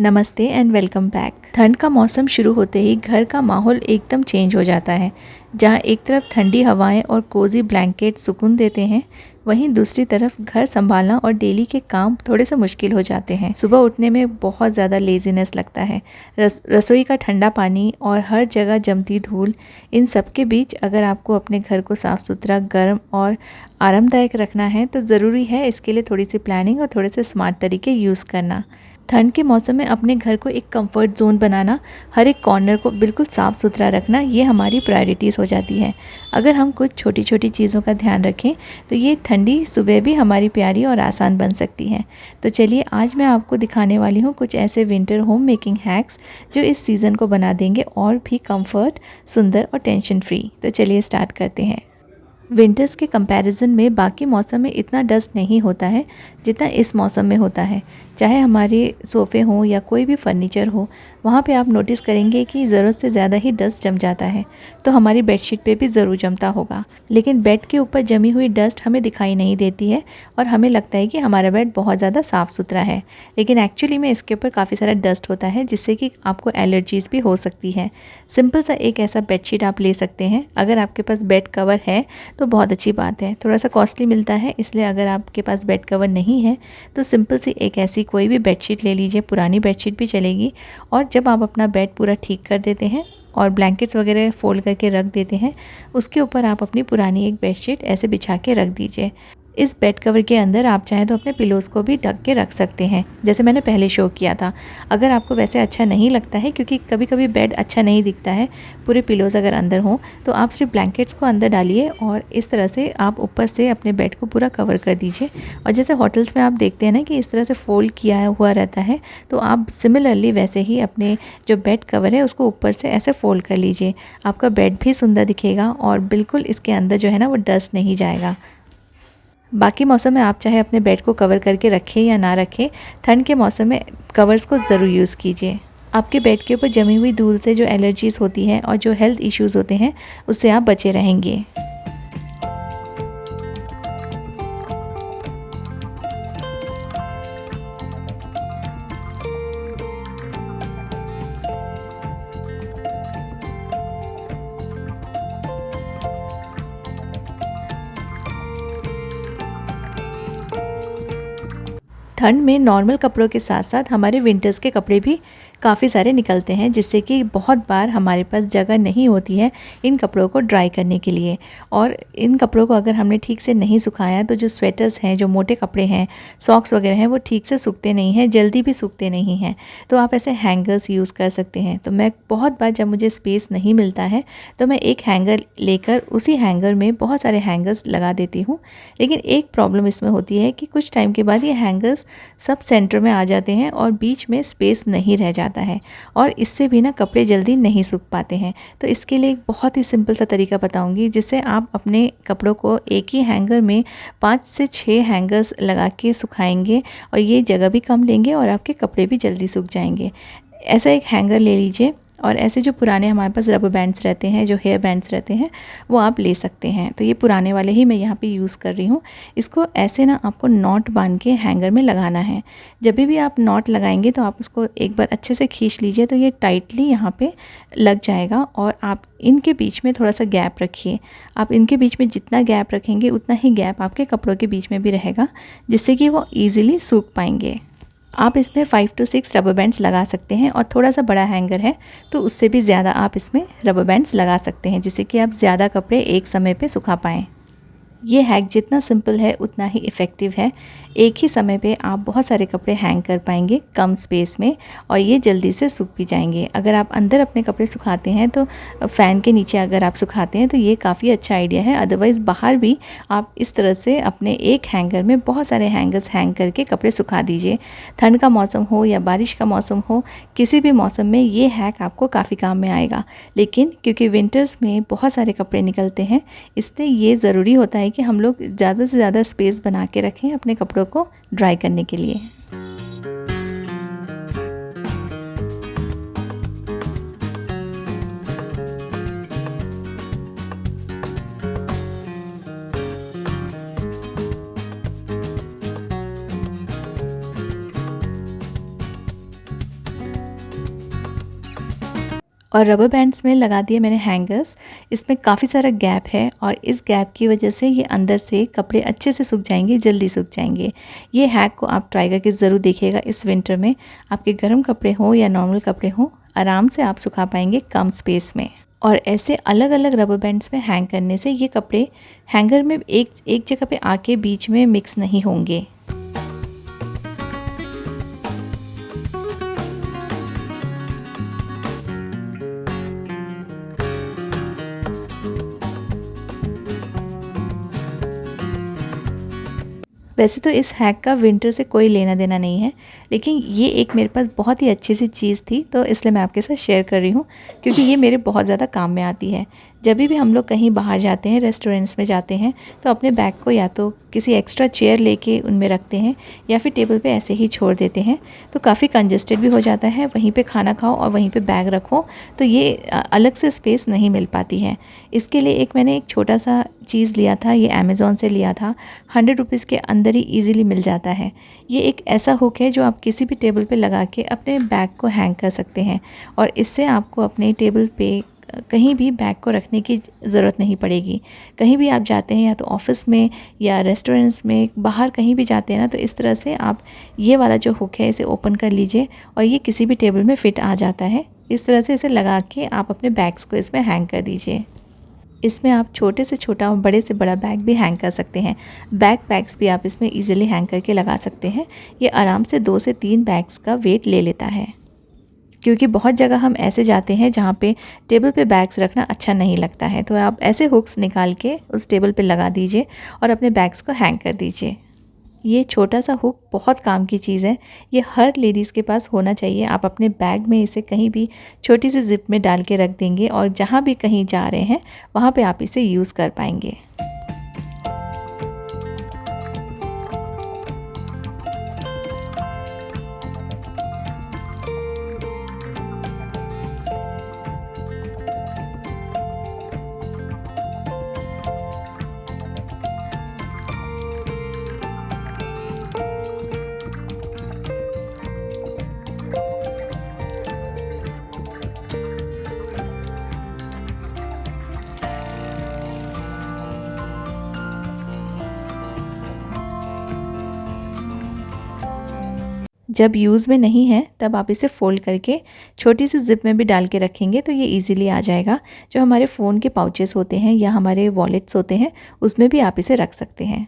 नमस्ते and welcome back. ठंड का मौसम शुरू होते ही घर का माहौल एकदम चेंज हो जाता है। जहाँ एक तरफ ठंडी हवाएं और कोजी ब्लैंकेट सुकून देते हैं, वहीं दूसरी तरफ घर संभालना और डेली के काम थोड़े से मुश्किल हो जाते हैं। सुबह उठने में बहुत ज़्यादा लेजीनेस लगता है। रसोई का ठंडा पानी और हर जगह जमती धूल, इन सब के बीच अगर आपको अपने घर को साफ़ सुथरा, गर्म और आरामदायक रखना है तो ज़रूरी है इसके लिए थोड़ी सी प्लानिंग और थोड़े से स्मार्ट तरीके यूज़ करना। ठंड के मौसम में अपने घर को एक कंफर्ट जोन बनाना, हर एक कॉर्नर को बिल्कुल साफ़ सुथरा रखना, ये हमारी प्रायोरिटीज़ हो जाती है। अगर हम कुछ छोटी छोटी चीज़ों का ध्यान रखें तो ये ठंडी सुबह भी हमारी प्यारी और आसान बन सकती है। तो चलिए आज मैं आपको दिखाने वाली हूँ कुछ ऐसे विंटर होम मेकिंग हैक्स जो इस सीज़न को बना देंगे और भी कंफर्ट, सुंदर और टेंशन फ्री। तो चलिए स्टार्ट करते हैं। विंटर्स के कंपैरिजन में बाकी मौसम में इतना डस्ट नहीं होता है जितना इस मौसम में होता है। चाहे हमारे सोफ़े हों या कोई भी फर्नीचर हो, वहाँ पे आप नोटिस करेंगे कि ज़रूरत से ज़्यादा ही डस्ट जम जाता है। तो हमारी बेडशीट पे भी ज़रूर जमता होगा, लेकिन बेड के ऊपर जमी हुई डस्ट हमें दिखाई नहीं देती है और हमें लगता है कि हमारा बेड बहुत ज़्यादा साफ़ सुथरा है, लेकिन एक्चुअली में इसके ऊपर काफ़ी सारा डस्ट होता है जिससे कि आपको एलर्जीज़ भी हो सकती है। सिंपल सा एक ऐसा बेडशीट आप ले सकते हैं। अगर आपके पास बेड कवर है तो बहुत अच्छी बात है। थोड़ा सा कॉस्टली मिलता है, इसलिए अगर आपके पास बेड कवर नहीं है तो सिंपल सी एक ऐसी कोई भी बेडशीट ले लीजिए, पुरानी बेडशीट भी चलेगी। और जब आप अपना बेड पूरा ठीक कर देते हैं और ब्लैंकेट्स वगैरह फोल्ड करके रख देते हैं, उसके ऊपर आप अपनी पुरानी एक बेडशीट ऐसे बिछा के रख दीजिए। इस बेड कवर के अंदर आप चाहें तो अपने पिलोज़ को भी ढक के रख सकते हैं, जैसे मैंने पहले शो किया था। अगर आपको वैसे अच्छा नहीं लगता है, क्योंकि कभी कभी बेड अच्छा नहीं दिखता है पूरे पिलोज़ अगर अंदर हों, तो आप सिर्फ ब्लैंकेट्स को अंदर डालिए और इस तरह से आप ऊपर से अपने बेड को पूरा कवर कर दीजिए। और जैसे होटल्स में आप देखते हैं ना कि इस तरह से फोल्ड किया हुआ रहता है, तो आप सिमिलरली वैसे ही अपने जो बेड कवर है उसको ऊपर से ऐसे फोल्ड कर लीजिए। आपका बेड भी सुंदर दिखेगा और बिल्कुल इसके अंदर जो है ना वो डस्ट नहीं जाएगा। बाकी मौसम में आप चाहे अपने बेड को कवर करके रखें या ना रखें, ठंड के मौसम में कवर्स को ज़रूर यूज़ कीजिए। आपके बेड के ऊपर जमी हुई धूल से जो एलर्जीज़ होती हैं और जो हेल्थ इश्यूज़ होते हैं, उससे आप बचे रहेंगे। ठंड में नॉर्मल कपड़ों के साथ साथ हमारे विंटर्स के कपड़े भी काफ़ी सारे निकलते हैं, जिससे कि बहुत बार हमारे पास जगह नहीं होती है इन कपड़ों को ड्राई करने के लिए। और इन कपड़ों को अगर हमने ठीक से नहीं सुखाया तो जो स्वेटर्स हैं, जो मोटे कपड़े हैं, सॉक्स वगैरह हैं, वो ठीक से सूखते नहीं हैं, जल्दी भी सूखते नहीं हैं। तो आप ऐसे हैंगर्स यूज़ कर सकते हैं। तो मैं बहुत बार जब मुझे स्पेस नहीं मिलता है तो मैं एक हैंगर लेकर उसी हैंगर में बहुत सारे हैंगर्स लगा देती हूँ। लेकिन एक प्रॉब्लम इसमें होती है कि कुछ टाइम के बाद ये हैंगर्स सब सेंटर में आ जाते हैं और बीच में स्पेस नहीं रह जाता है, और इससे भी ना कपड़े जल्दी नहीं सूख पाते हैं। तो इसके लिए एक बहुत ही सिंपल सा तरीका बताऊंगी, जिससे आप अपने कपड़ों को एक ही हैंगर में 5 से 6 हैंगर्स लगा के सुखाएंगे और ये जगह भी कम लेंगे और आपके कपड़े भी जल्दी सूख जाएंगे। ऐसा एक हैंगर ले लीजिए और ऐसे जो पुराने हमारे पास रबर बैंड्स रहते हैं, जो हेयर बैंड्स रहते हैं, वो आप ले सकते हैं। तो ये पुराने वाले ही मैं यहाँ पे यूज़ कर रही हूँ। इसको ऐसे ना आपको नॉट बांध के हैंगर में लगाना है। जब भी आप नॉट लगाएंगे तो आप उसको एक बार अच्छे से खींच लीजिए, तो ये टाइटली यहाँ पे लग जाएगा। और आप इनके बीच में थोड़ा सा गैप रखिए। आप इनके बीच में जितना गैप रखेंगे उतना ही गैप आपके कपड़ों के बीच में भी रहेगा, जिससे कि वो ईज़िली सूख पाएंगे। आप इसमें 5 to 6 रबर बैंड्स लगा सकते हैं, और थोड़ा सा बड़ा हैंगर है तो उससे भी ज़्यादा आप इसमें रबर बैंड्स लगा सकते हैं, जिससे कि आप ज़्यादा कपड़े एक समय पे सुखा पाएँ। ये हैक जितना सिंपल है उतना ही इफ़ेक्टिव है। एक ही समय पे आप बहुत सारे कपड़े हैंग कर पाएंगे कम स्पेस में, और ये जल्दी से सूख भी जाएंगे। अगर आप अंदर अपने कपड़े सुखाते हैं तो फ़ैन के नीचे अगर आप सुखाते हैं तो ये काफ़ी अच्छा आइडिया है। अदरवाइज़ बाहर भी आप इस तरह से अपने एक हैंगर में बहुत सारे हैंगर्स हैंग करके कपड़े सुखा दीजिए। ठंड का मौसम हो या बारिश का मौसम हो, किसी भी मौसम में ये हैक आपको काफ़ी काम में आएगा। लेकिन क्योंकि विंटर्स में बहुत सारे कपड़े निकलते हैं, इसलिए ये ज़रूरी होता है कि हम लोग ज़्यादा से ज़्यादा स्पेस बना के रखें अपने कपड़ों को ड्राई करने के लिए। और रबर बैंड्स में लगा दिए मैंने हैंगर्स। इसमें काफ़ी सारा गैप है और इस गैप की वजह से ये अंदर से कपड़े अच्छे से सूख जाएंगे, जल्दी सूख जाएंगे। ये हैक को आप ट्राई करके ज़रूर देखिएगा। इस विंटर में आपके गर्म कपड़े हों या नॉर्मल कपड़े हों, आराम से आप सुखा पाएंगे कम स्पेस में। और ऐसे अलग अलग रबर बैंड्स में हैंग करने से ये कपड़े हैंगर में एक जगह पे आके बीच में मिक्स नहीं होंगे। वैसे तो इस हैक का विंटर से कोई लेना देना नहीं है, लेकिन ये एक मेरे पास बहुत ही अच्छी सी चीज़ थी, तो इसलिए मैं आपके साथ शेयर कर रही हूँ, क्योंकि ये मेरे बहुत ज़्यादा काम में आती है। जब भी हम लोग कहीं बाहर जाते हैं, रेस्टोरेंट्स में जाते हैं, तो अपने बैग को या तो किसी एक्स्ट्रा चेयर लेके उनमें रखते हैं या फिर टेबल पे ऐसे ही छोड़ देते हैं, तो काफ़ी कंजस्टेड भी हो जाता है। वहीं पे खाना खाओ और वहीं पे बैग रखो, तो ये अलग से स्पेस नहीं मिल पाती है। इसके लिए मैंने एक छोटा सा चीज़ लिया था, ये अमेज़ॉन से लिया था। 100 रुपीज़ के अंदर ही ईज़िली मिल जाता है। ये एक ऐसा हुक है जो आप किसी भी टेबल पे लगा के अपने बैग को हैंग कर सकते हैं, और इससे आपको अपने टेबल पे कहीं भी बैग को रखने की ज़रूरत नहीं पड़ेगी। कहीं भी आप जाते हैं, या तो ऑफ़िस में या रेस्टोरेंट्स में, बाहर कहीं भी जाते हैं ना, तो इस तरह से आप ये वाला जो हुक है इसे ओपन कर लीजिए और ये किसी भी टेबल में फ़िट आ जाता है। इस तरह से इसे लगा के आप अपने बैग्स को इसमें हैंग कर दीजिए। इसमें आप छोटे से छोटा और बड़े से बड़ा बैग भी हैंग कर सकते हैं। बैग्स भी आप इसमें ईज़िली हैंग करके लगा सकते हैं। ये आराम से 2 से 3 बैग्स का वेट ले लेता है, क्योंकि बहुत जगह हम ऐसे जाते हैं जहाँ पे टेबल पे बैग्स रखना अच्छा नहीं लगता है, तो आप ऐसे हुक्स निकाल के उस टेबल पे लगा दीजिए और अपने बैग्स को हैंग कर दीजिए। ये छोटा सा हुक बहुत काम की चीज़ है। ये हर लेडीज़ के पास होना चाहिए। आप अपने बैग में इसे कहीं भी छोटी सी ज़िप में डाल के रख देंगे और जहाँ भी कहीं जा रहे हैं वहाँ पे आप इसे यूज़ कर पाएंगे। जब यूज़ में नहीं है तब आप इसे फ़ोल्ड करके छोटी सी ज़िप में भी डाल के रखेंगे तो ये इजीली आ जाएगा। जो हमारे फ़ोन के पाउचेस होते हैं या हमारे वॉलेट्स होते हैं, उसमें भी आप इसे रख सकते हैं।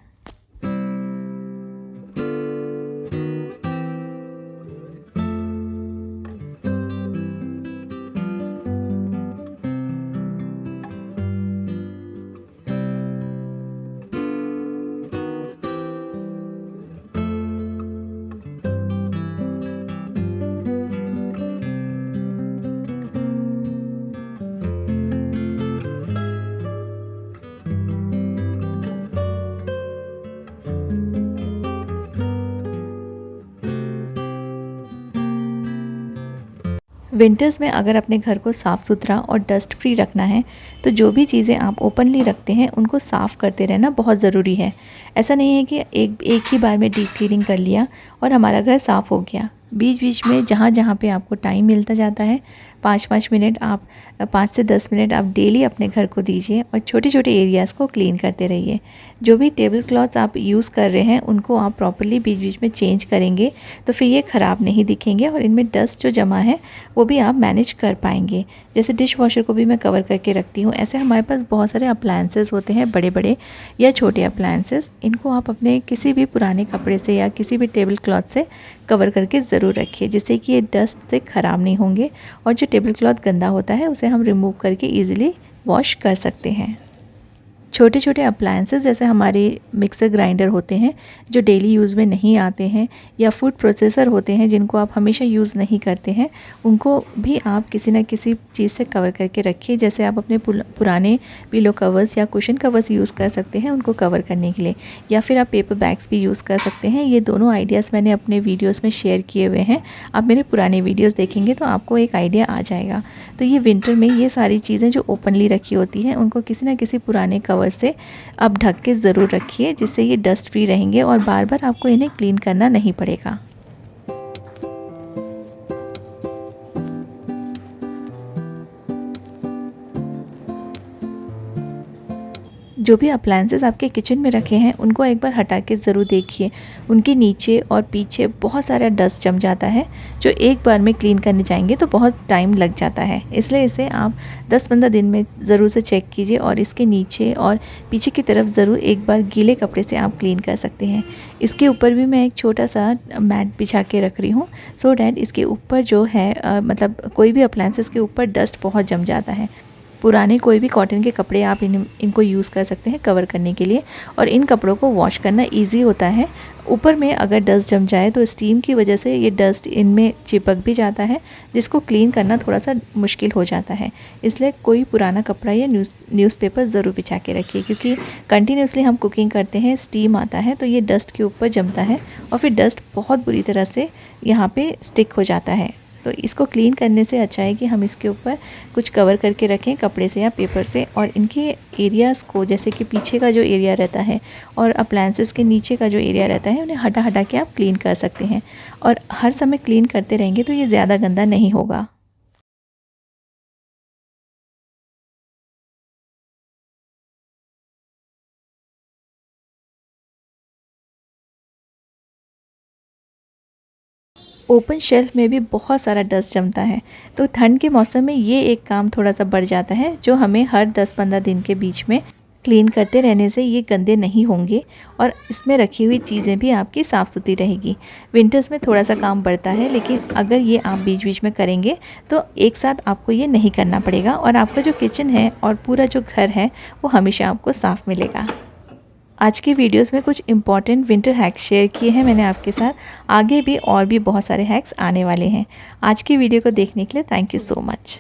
विंटर्स में अगर अपने घर को साफ़ सुथरा और डस्ट फ्री रखना है, तो जो भी चीज़ें आप ओपनली रखते हैं उनको साफ़ करते रहना बहुत ज़रूरी है। ऐसा नहीं है कि एक ही बार में डीप क्लीनिंग कर लिया और हमारा घर साफ़ हो गया। बीच बीच में जहाँ पे आपको टाइम मिलता जाता है, 5-5 मिनट आप 5 से 10 मिनट आप डेली अपने घर को दीजिए और छोटे छोटे एरियाज़ को क्लीन करते रहिए। जो भी टेबल क्लॉथ्स आप यूज़ कर रहे हैं उनको आप प्रॉपर्ली बीच बीच में चेंज करेंगे, तो फिर ये ख़राब नहीं दिखेंगे और इनमें डस्ट जो जमा है वो भी आप मैनेज कर पाएंगे। जैसे डिश वॉशर को भी मैं कवर करके रखती हूँ, ऐसे हमारे पास बहुत सारे अप्लायंसेस होते हैं, बड़े बड़े या छोटे अप्लायंसेस। इनको आप अपने किसी भी पुराने कपड़े से या किसी भी टेबल क्लॉथ से कवर करके ज़रूर रखिए, जिससे कि ये डस्ट से ख़राब नहीं होंगे और जो टेबल क्लॉथ गंदा होता है उसे हम रिमूव करके ईज़िली वॉश कर सकते हैं। छोटे छोटे अप्लायंसेस जैसे हमारे मिक्सर ग्राइंडर होते हैं जो डेली यूज़ में नहीं आते हैं, या फूड प्रोसेसर होते हैं जिनको आप हमेशा यूज़ नहीं करते हैं, उनको भी आप किसी न किसी चीज़ से कवर करके रखिए। जैसे आप अपने पुराने पिलो कवर्स या कुशन कवर्स यूज़ कर सकते हैं उनको कवर करने के लिए, या फिर आप पेपर बैग्स भी यूज़ कर सकते हैं। ये दोनों आइडियाज़ मैंने अपने वीडियोज़ में शेयर किए हुए हैं। आप मेरे पुराने वीडियोज़ देखेंगे तो आपको एक आइडिया आ जाएगा। तो ये विंटर में ये सारी चीज़ें जो ओपनली रखी होती हैं उनको किसी न किसी पुराने कवर से आप ढक के ज़रूर रखिए, जिससे ये डस्ट फ्री रहेंगे और बार बार आपको इन्हें क्लीन करना नहीं पड़ेगा। जो भी अप्लायंसेस आपके किचन में रखे हैं उनको एक बार हटा के ज़रूर देखिए। उनके नीचे और पीछे बहुत सारा डस्ट जम जाता है, जो एक बार में क्लीन करने जाएंगे तो बहुत टाइम लग जाता है। इसलिए इसे आप 10-15 दिन में ज़रूर से चेक कीजिए और इसके नीचे और पीछे की तरफ ज़रूर एक बार गीले कपड़े से आप क्लीन कर सकते हैं। इसके ऊपर भी मैं एक छोटा सा मैट बिछा के रख रही हूँ, सो डैट इसके ऊपर जो है मतलब कोई भी अप्लायंसेस के ऊपर डस्ट बहुत जम जाता है। पुराने कोई भी कॉटन के कपड़े आप इनको यूज़ कर सकते हैं कवर करने के लिए, और इन कपड़ों को वॉश करना इजी होता है। ऊपर में अगर डस्ट जम जाए तो स्टीम की वजह से ये डस्ट इनमें चिपक भी जाता है, जिसको क्लीन करना थोड़ा सा मुश्किल हो जाता है। इसलिए कोई पुराना कपड़ा या न्यूज़पेपर ज़रूर बिछा के रखिए, क्योंकि कंटिन्यूसली हम कुकिंग करते हैं, स्टीम आता है तो ये डस्ट के ऊपर जमता है और फिर डस्ट बहुत बुरी तरह से यहाँ पे स्टिक हो जाता है। तो इसको क्लीन करने से अच्छा है कि हम इसके ऊपर कुछ कवर करके रखें कपड़े से या पेपर से, और इनके एरियाज़ को, जैसे कि पीछे का जो एरिया रहता है और अप्लायंसेस के नीचे का जो एरिया रहता है, उन्हें हटा हटा के आप क्लीन कर सकते हैं। और हर समय क्लीन करते रहेंगे तो ये ज़्यादा गंदा नहीं होगा। ओपन शेल्फ में भी बहुत सारा डस्ट जमता है, तो ठंड के मौसम में ये एक काम थोड़ा सा बढ़ जाता है, जो हमें हर 10-15 दिन के बीच में क्लीन करते रहने से ये गंदे नहीं होंगे और इसमें रखी हुई चीज़ें भी आपकी साफ़ सुथरी रहेगी। विंटर्स में थोड़ा सा काम बढ़ता है, लेकिन अगर ये आप बीच बीच में करेंगे तो एक साथ आपको ये नहीं करना पड़ेगा और आपका जो किचन है और पूरा जो घर है वो हमेशा आपको साफ़ मिलेगा। आज की वीडियोस में कुछ इंपॉर्टेंट विंटर हैक्स शेयर किए हैं मैंने आपके साथ। आगे भी और भी बहुत सारे हैक्स आने वाले हैं। आज की वीडियो को देखने के लिए थैंक यू सो मच।